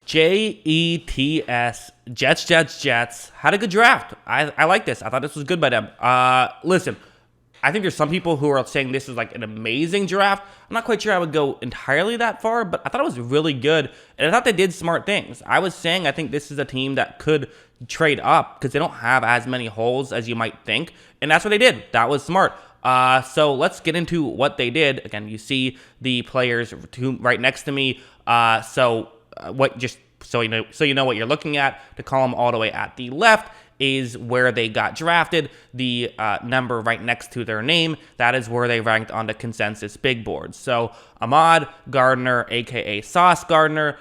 JETS, Jets, had a good draft. I like this. I thought this was good by them. Listen, I think there's some people who are saying this is like an amazing draft. I'm not quite sure I would go entirely that far, but I thought it was really good, and I thought they did smart things. I was saying I think this is a team that could trade up because they don't have as many holes as you might think, and that's what they did. That was smart. So let's get into what they did. Again, you see the players right next to me. So you know what you're looking at. The column all the way at the left is where they got drafted. The number right next to their name, that is where they ranked on the consensus big board. So Ahmad Gardner, aka Sauce Gardner,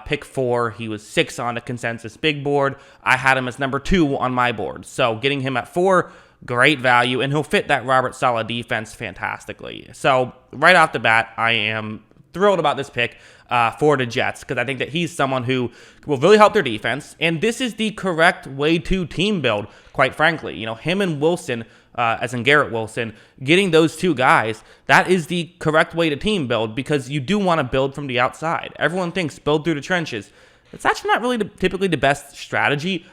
pick 4. He was 6 on the consensus big board. I had him as number 2 on my board. So getting him at 4, great value, and he'll fit that Robert Saleh defense fantastically. So right off the bat, I am thrilled about this pick for the Jets because I think that he's someone who will really help their defense, and this is the correct way to team build, quite frankly. You know, him and Wilson, as in Garrett Wilson, getting those 2 guys, that is the correct way to team build because you do want to build from the outside. Everyone thinks build through the trenches. It's actually not really typically the best strategy.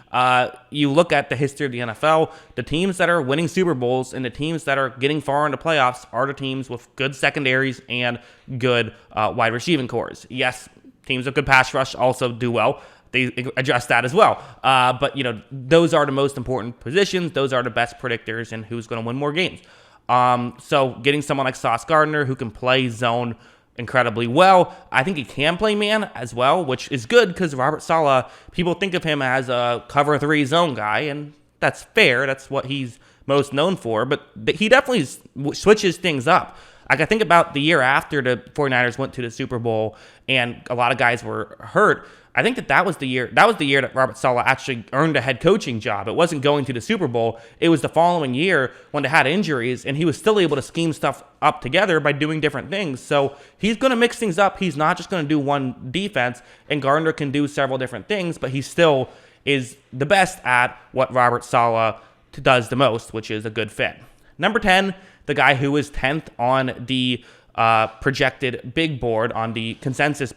You look at the history of the NFL, the teams that are winning Super Bowls and the teams that are getting far into playoffs are the teams with good secondaries and good wide receiving cores. Yes, teams with good pass rush also do well. They address that as well. But, you know, those are the most important positions. Those are the best predictors in who's going to win more games. So getting someone like Sauce Gardner who can play zone incredibly well. I think he can play man as well, which is good because Robert Saleh, people think of him as a cover 3 zone guy, and that's fair. That's what he's most known for, but he definitely switches things up. Like, I think about the year after the 49ers went to the Super Bowl and a lot of guys were hurt. I think that was the year that Robert Saleh actually earned a head coaching job. It wasn't going to the Super Bowl. It was the following year when they had injuries, and he was still able to scheme stuff up together by doing different things. So he's going to mix things up. He's not just going to do one defense, and Gardner can do several different things, but he still is the best at what Robert Saleh does the most, which is a good fit. Number 10, the guy who is 10th on the projected big board, on the consensus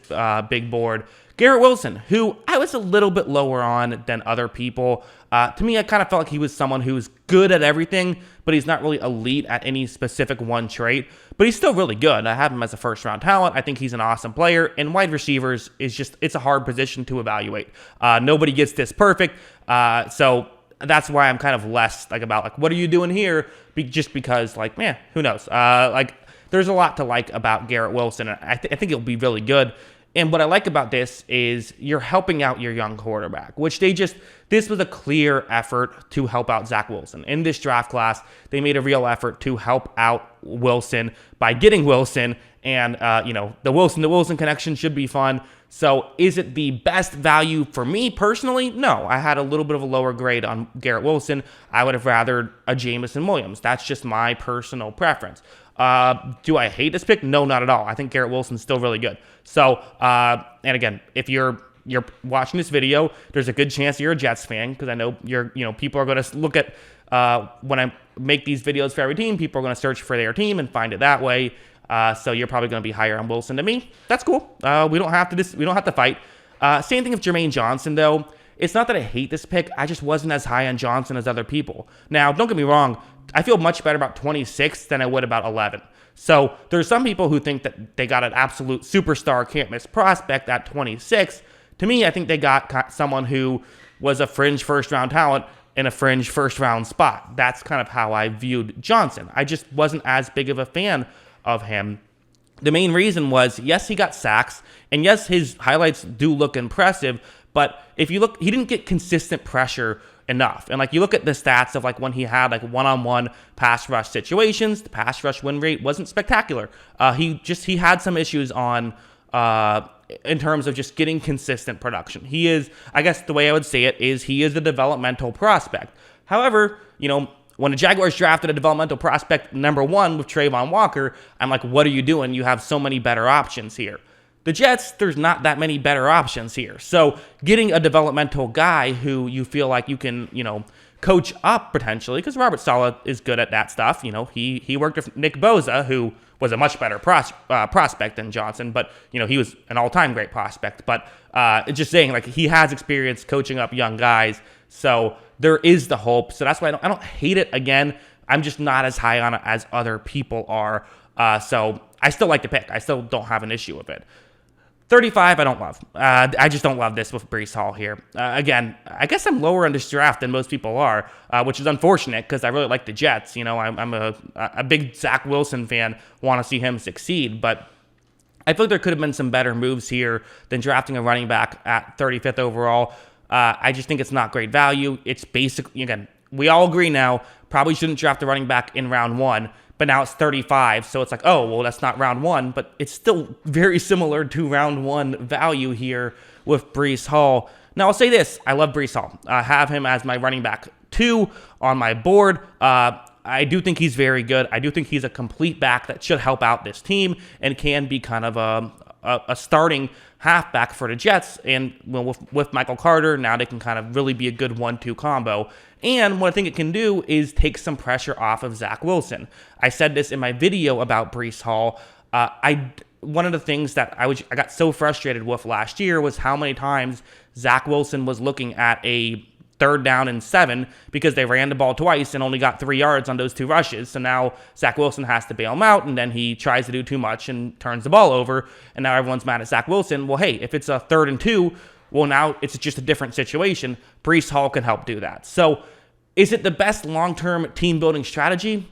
big board, Garrett Wilson, who I was a little bit lower on than other people. To me, I kind of felt like he was someone who's good at everything, but he's not really elite at any specific one trait. But he's still really good. I have him as a first-round talent. I think he's an awesome player. And wide receivers it's a hard position to evaluate. Nobody gets this perfect. So that's why I'm kind of less about what are you doing here? Just because man, who knows? There's a lot to like about Garrett Wilson. I think he'll be really good. And what I like about this is you're helping out your young quarterback, which this was a clear effort to help out Zach Wilson. In this draft class, they made a real effort to help out Wilson by getting Wilson, and the Wilson connection should be fun. So is it the best value for me personally? No, I had a little bit of a lower grade on Garrett Wilson. I would have rathered a Jameson Williams. That's just my personal preference. Do I hate this pick? No, not at all. I think Garrett Wilson's still really good. So, and again, if you're watching this video, there's a good chance you're a Jets fan because I know people are going to look at when I make these videos for every team, people are going to search for their team and find it that way. So you're probably going to be higher on Wilson than me. That's cool. We don't have to fight. Same thing with Jermaine Johnson though. It's not that I hate this pick. I just wasn't as high on Johnson as other people. Now, don't get me wrong. I feel much better about 26 than I would about 11. So there's some people who think that they got an absolute superstar can't miss prospect at 26. To me, I think they got someone who was a fringe first-round talent in a fringe first-round spot. That's kind of how I viewed Johnson. I just wasn't as big of a fan of him. The main reason was, yes, he got sacks, and yes, his highlights do look impressive, but if you look, he didn't get consistent pressure enough. And you look at the stats of when he had one-on-one pass rush situations, the pass rush win rate wasn't spectacular. He had some issues on in terms of just getting consistent production. He is, I guess the way I would say it is, he is a developmental prospect. However, when the Jaguars drafted a developmental prospect number 1 with Trayvon Walker, I'm like, what are you doing? You have so many better options here. The Jets, there's not that many better options here. So getting a developmental guy who you feel like you can, coach up potentially, because Robert Saleh is good at that stuff. He worked with Nick Bosa, who was a much better prospect than Johnson, but he was an all-time great prospect. But just saying, like, he has experience coaching up young guys, so there is the hope. So that's why I don't hate it. Again, I'm just not as high on it as other people are. So I still like the pick. I still don't have an issue with it. 35, I don't love. I just don't love this with Breece Hall here. Again, I guess I'm lower on this draft than most people are, which is unfortunate because I really like the Jets. I'm a big Zach Wilson fan, want to see him succeed, but I feel like there could have been some better moves here than drafting a running back at 35th overall. I just think it's not great value. It's basically, again, we all agree now, probably shouldn't draft a running back in round 1. But now it's 35, so it's like, oh, well, that's not round 1, but it's still very similar to round 1 value here with Breece Hall. Now, I'll say this. I love Breece Hall. I have him as my running back 2 on my board. I do think he's very good. I do think he's a complete back that should help out this team and can be kind of a starting halfback for the Jets. And with Michael Carter, now they can kind of really be a good 1-2 combo. And what I think it can do is take some pressure off of Zach Wilson. I said this in my video about Breece Hall. One of the things that I got so frustrated with last year was how many times Zach Wilson was looking at a 3rd down and 7 because they ran the ball twice and only got 3 yards on those 2 rushes. So now Zach Wilson has to bail him out, and then he tries to do too much and turns the ball over, and now everyone's mad at Zach Wilson. Well, hey, if it's a 3rd and 2, well, now it's just a different situation. Breece Hall can help do that. So is it the best long-term team-building strategy?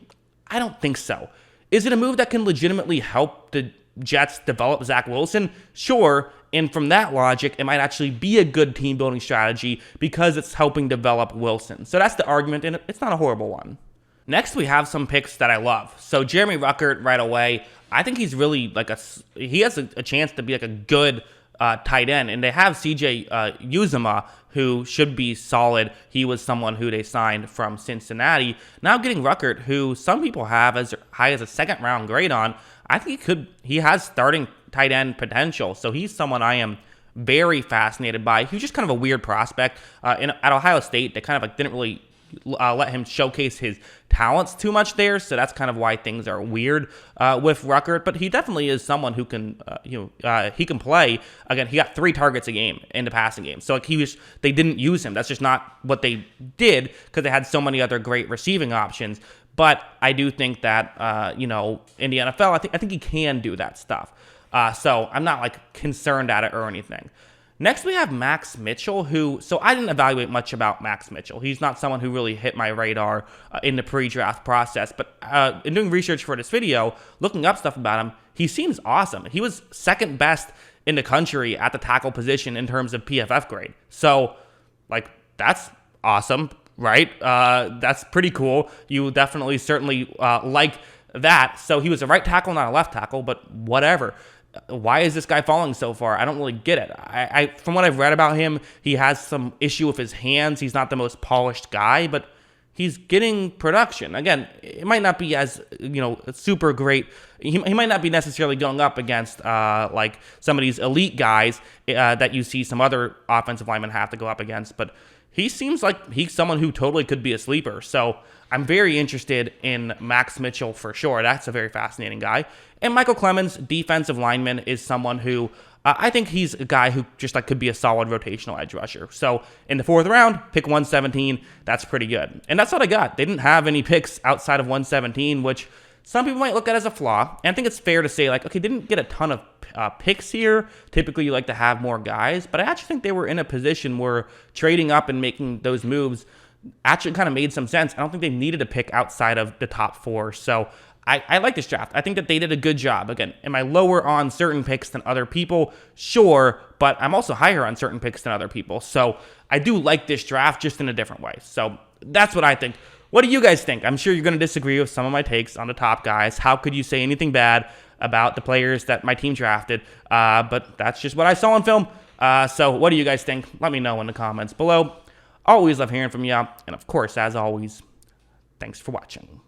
I don't think so. Is it a move that can legitimately help the Jets develop Zach Wilson? Sure, and from that logic, it might actually be a good team-building strategy because it's helping develop Wilson. So that's the argument, and it's not a horrible one. Next, we have some picks that I love. So Jeremy Ruckert right away, I think he's really he has a chance to be like a good tight end, and they have CJ Uzomah, who should be solid. He was someone who they signed from Cincinnati. Now getting Ruckert, who some people have as high as a 2nd-round grade on. I think he has starting tight end potential, so he's someone I am very fascinated by. He was just kind of a weird prospect at Ohio State. They kind of didn't really let him showcase his talents too much there, so that's kind of why things are weird with Ruckert. But he definitely is someone who can, he can play. Again, he got 3 targets a game in the passing game, so they didn't use him. That's just not what they did because they had so many other great receiving options. But I do think that in the NFL, I think he can do that stuff. So I'm not concerned at it or anything. Next, we have Max Mitchell, so I didn't evaluate much about Max Mitchell. He's not someone who really hit my radar in the pre-draft process, but in doing research for this video, looking up stuff about him, he seems awesome. He was 2nd best in the country at the tackle position in terms of PFF grade. So, that's awesome, right? That's pretty cool. You definitely, certainly like that. So he was a right tackle, not a left tackle, but whatever. Why is this guy falling so far? I don't really get it. From what I've read about him, he has some issue with his hands. He's not the most polished guy, but he's getting production. Again, it might not be as, super great. He might not be necessarily going up against some of these elite guys that you see some other offensive linemen have to go up against, but he seems like he's someone who totally could be a sleeper. So I'm very interested in Max Mitchell for sure. That's a very fascinating guy. And Michael Clemens, defensive lineman, is someone who I think he's a guy who just could be a solid rotational edge rusher. So in the 4th round, pick 117. That's pretty good. And that's what I got. They didn't have any picks outside of 117, which some people might look at as a flaw. And I think it's fair to say, okay, didn't get a ton of picks here. Typically, you like to have more guys. But I actually think they were in a position where trading up and making those moves actually kind of made some sense. I don't think they needed a pick outside of the top 4. So I like this draft. I think that they did a good job. Again, am I lower on certain picks than other people? Sure, but I'm also higher on certain picks than other people. So I do like this draft, just in a different way. So that's what I think. What do you guys think? I'm sure you're going to disagree with some of my takes on the top guys. How could you say anything bad about the players that my team drafted? But that's just what I saw on film. So what do you guys think? Let me know in the comments below. Always love hearing from you. And of course, as always, thanks for watching.